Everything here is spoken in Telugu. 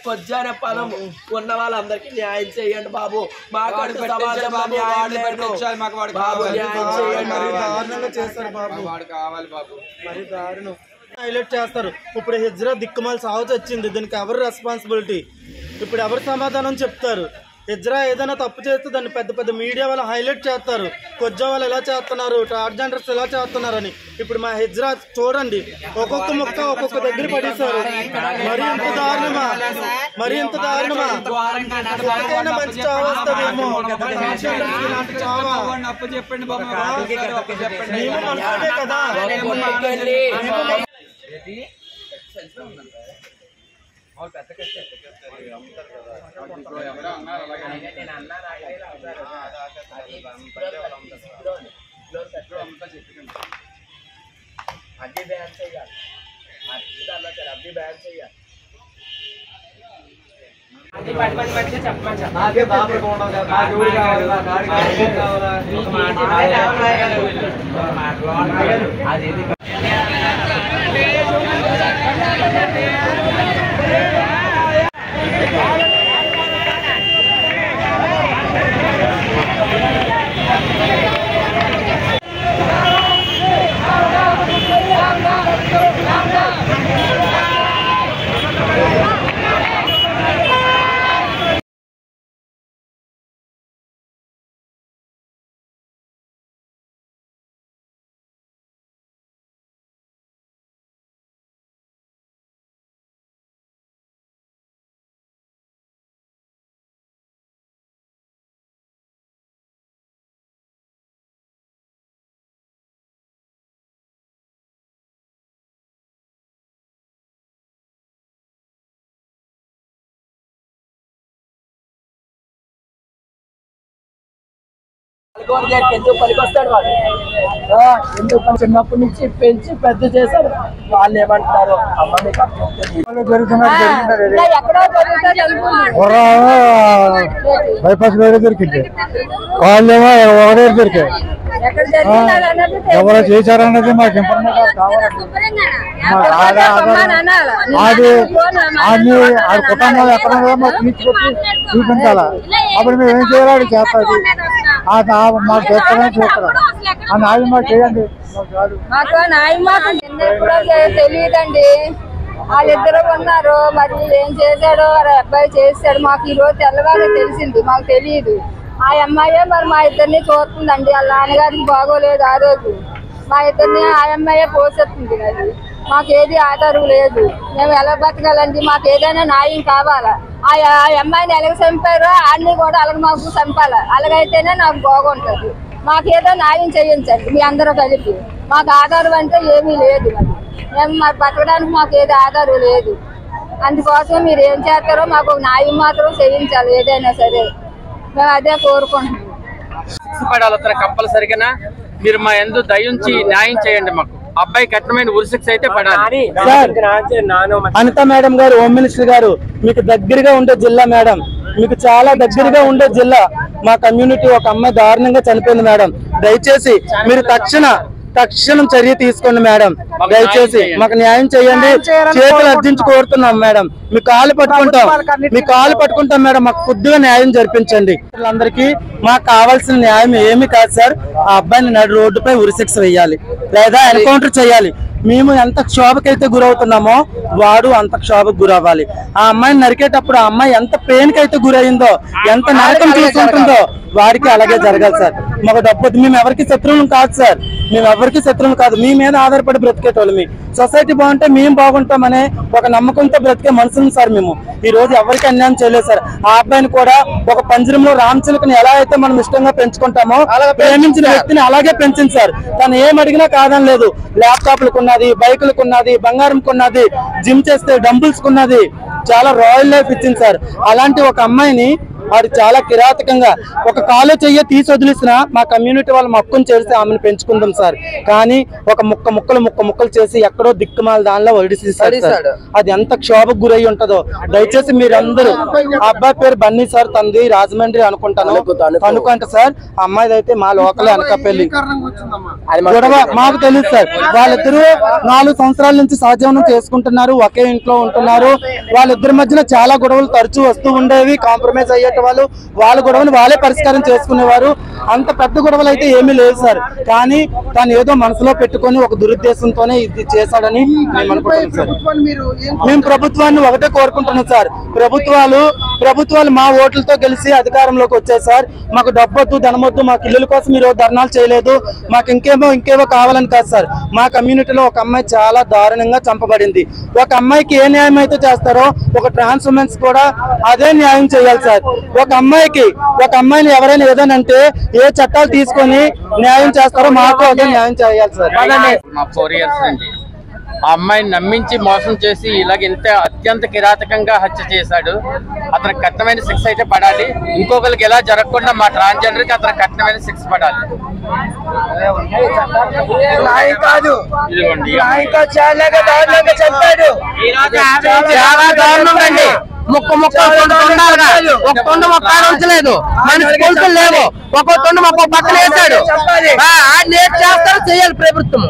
కొజ్జా అనే పదం ఉన్న వాళ్ళందరికీ న్యాయం చేయండి బాబు. మాకు సమాజంలో న్యాయం లేదు బాబు, న్యాయం చేయండి. హైలైట్ చేస్తారు. ఇప్పుడు హిజ్రా దిక్కుమాలి సాగుతూ వచ్చింది, దీనికి ఎవరు రెస్పాన్సిబిలిటీ? ఇప్పుడు ఎవరు సమాధానం చెప్తారు? హిజ్రా ఏదైనా తప్పు చేస్తే దాన్ని పెద్ద పెద్ద మీడియా వాళ్ళు హైలైట్ చేస్తారు. కొజ్జా వాళ్ళు ఎలా చేస్తున్నారు, ట్రాన్స్జెండర్స్ ఎలా చేస్తున్నారని. ఇప్పుడు మా హిజ్రా చూడండి, ఒక్కొక్క ముక్క ఒక్కొక్క దగ్గర పడేశారు. మరి ఎంత దారుణమా, మరి ఎంత దారుణమా? ఎవరికైనా మంచి చావు వస్తుందేమో, ఇలాంటి చావా? మేము అనుకుంటే కదా. అగ్గి బ్యాన్ చేయాలి, అగ్గి బ్యాన్ చేయాలి. నాకే బాబు ఎందుకు పనికొస్తాడు వాడు? ఎందుకు చిన్నప్పటి నుంచి పెంచి పెద్ద చేశారు. వాళ్ళు ఏమంటారు? బైపాస్ వేరే దొరికింది, వాళ్ళేమో ఒకరే దొరికాయి. ఎవరో చేశారన్నది మాకు ఇన్ఫర్మేషన్ కావాలి. అది కుటుంబాలు ఎక్కడ మాకు తీసుకొచ్చి చూపించాలా. అప్పుడు మేము ఏం చేయాలి చేస్తుంది మాకు చేస్తామని చూస్తాం. ఆ న్యాయం మాకు చేయండి. మాకు న్యాయం మాకు ఎప్పుడో తెలియదండి. వాళ్ళిద్దరు ఉన్నారు, మరి ఏం చేశాడో వారి అబ్బాయి చేశాడు. మాకు ఈ రోజు తెల్లవారు తెలిసింది, మాకు తెలియదు. ఆ అమ్మాయే మరి మా ఇద్దరిని చూస్తుందండి. వాళ్ళ నాన్నగారికి బాగోలేదు ఆ రోజు. మా ఇద్దరిని ఆ అమ్మాయే పోసేస్తుంది. అది మాకేది ఆధారం లేదు. మేము ఎలా బతకాలండి? మాకు ఏదైనా న్యాయం కావాలా? ఆ అమ్మాయిని ఎలాగ చంపారో అన్ని కూడా అలాగ మాకు చంపాలా. అలాగైతేనే నాకు బాగుంటుంది. మాకేదో న్యాయం చేయించండి మీ అందరూ కలిపి. మాకు ఆధారం అంటే ఏమీ లేదు. మరి మేము మరి బతకడానికి మాకు ఏది ఆధారం లేదు. అందుకోసం మీరు ఏం చేస్తారో మాకు న్యాయం మాత్రం చేయించాలి ఏదైనా సరే. మేము అదే కోరుకుంటున్నాం. కంపల్సరిగా మీరు మా యందు దయించి న్యాయం చేయండి. మాకు అబ్బాయి కఠినమైన ఉరిశిక్ష అయితే పడాలి. అనిత మేడం గారు, హోమ్ మినిస్టర్ గారు, మీకు దగ్గరగా ఉండే జిల్లా మేడం, మీకు చాలా దగ్గరగా ఉండే జిల్లా. మా కమ్యూనిటీ ఒక అమ్మాయి దారుణంగా చనిపోయింది మేడం. దయచేసి మీరు తక్షణం చర్య తీసుకోండి మేడం. దయచేసి మాకు న్యాయం చేయండి. చేతులు అర్జించి కోరుతున్నాం మేడం. మీ కాళ్ళు పట్టుకుంటాం మేడం. మాకు కొద్దిగా న్యాయం జరిపించండి. అందరికీ మాకు కావాల్సిన న్యాయం ఏమి కాదు సార్. ఆ అబ్బాయిని నడు రోడ్డుపై ఉరిశిక్ష వేయాలి లేదా ఎన్కౌంటర్ చేయాలి. మేము ఎంత క్షోభకైతే గురవుతున్నామో వాడు అంత క్షోభకు గురవ్వాలి. ఆ అమ్మాయిని నరికేటప్పుడు ఆ అమ్మాయి ఎంత పెయిన్ కి అయితే గురయిందో, ఎంత నరకం చూసుకుంటుందో వాడికి అలాగే జరగాలి సార్. మాకు డబ్బు, మేము ఎవరికి శత్రువులు కాదు సార్. మేము ఎవరికి శత్రువులు కాదు. మీ మీద ఆధారపడి బ్రతికేటోళ్ళు. మీ సొసైటీ బాగుంటే మేము బాగుంటామనే ఒక నమ్మకంతో బ్రతికే మనుషులు సార్ మేము. ఈ రోజు ఎవరికి అన్యాయం చేయలేదు సార్. ఆ అబ్బాయిని కూడా ఒక పంజరంలో రామచిలుకని ఎలా అయితే మనం ఇష్టంగా పెంచుకుంటామో ప్రేమించిన వ్యక్తిని అలాగే పెంచింది సార్. తను ఏం అడిగినా కాదని లేదు. ల్యాప్టాప్లకు ఉన్నది, బైకులకు ఉన్నది, బంగారం కొన్నది, జిమ్ చేస్తే డంబుల్స్ కున్నది, చాలా రాయల్ లైఫ్ ఇచ్చింది సార్. అలాంటి ఒక అమ్మాయిని వాడు చాలా కిరాతకంగా ఒక కాలు చెయ్యి తీసి వదిలిసిన మా కమ్యూనిటీ వాళ్ళ హక్కును చేసి ఆమెను పెంచుకుందాం సార్. కానీ ఒక ముక్కలు చేసి ఎక్కడో దిక్కుమాల దానిలో వడిసేసాడు. అది ఎంత క్షోభకు గురై ఉంటుందో దయచేసి మీరందరూ. ఆ అబ్బాయి పేరు బన్నీ సార్, తంది రాజమండ్రి అనుకుంటాను, అనుకుంట సార్. అమ్మాయిది అయితే మా లోకలే అనకాపల్లి. గొడవ మాకు తెలియదు సార్. వాళ్ళిద్దరూ 4 సంవత్సరాల నుంచి సహజీవనం చేసుకుంటున్నారు, ఒకే ఇంట్లో ఉంటున్నారు. వాళ్ళిద్దరి మధ్యన చాలా గొడవలు తరచూ వస్తూ ఉండేవి. కాంప్రమైజ్ అయ్యేట వాళ్ళ గొడవలు వాళ్ళే పరిష్కారం చేసుకునేవారు. అంత పెద్ద గొడవలు అయితే ఏమీ లేదు సార్. కానీ తను ఏదో మనసులో పెట్టుకొని ఒక దురుద్దేశంతోనే ఇది చేశాడని మేము అనుకుంటున్నాం సార్. మేము ప్రభుత్వాన్ని ఒకటే కోరుకుంటున్నాం సార్. ప్రభుత్వాలు మా ఓట్లతో గెలిచి అధికారంలోకి వచ్చాయి సార్. మాకు డబ్బొద్దు, ధనమొద్దు, మాకు ఇల్లుల కోసం మీరు ధర్నాలు చేయలేదు, మాకు ఇంకేవో కావాలని కాదు సార్. మా కమ్యూనిటీలో ఒక అమ్మాయి చాలా దారుణంగా చంపబడింది. ఒక అమ్మాయికి ఏ న్యాయం అయితే చేస్తారో ఒక ట్రాన్స్ ఉమెన్స్ కూడా అదే న్యాయం చేయాలి సార్. ఒక అమ్మాయిని ఎవరైనా ఏదైనా ఏ చట్టాలు తీసుకొని న్యాయం చేస్తారో మాకు అదే న్యాయం చేయాలి సార్. మా 4 years నుంచి ఆ అమ్మాయిని నమ్మించి మోసం చేసి ఇలాగ అత్యంత కిరాతకంగా హత్య చేశాడు. అతనికి కఠినమైన శిక్ష అయితే పడాలి. ఇంకొకరికి ఎలా జరగకుండా మా ట్రాన్స్జెండర్ కి అతనికి కఠినమైన శిక్ష పడాలి. చాలా దారుణంగా అండి. ఒక తొండ ఉంచలేదు, మనిషి కొలుసులు లేవు, ఒక్కో తొండ ఒక్కో పక్కన వేశాడు. చేస్తారు, చేయాలి ప్రభుత్వం.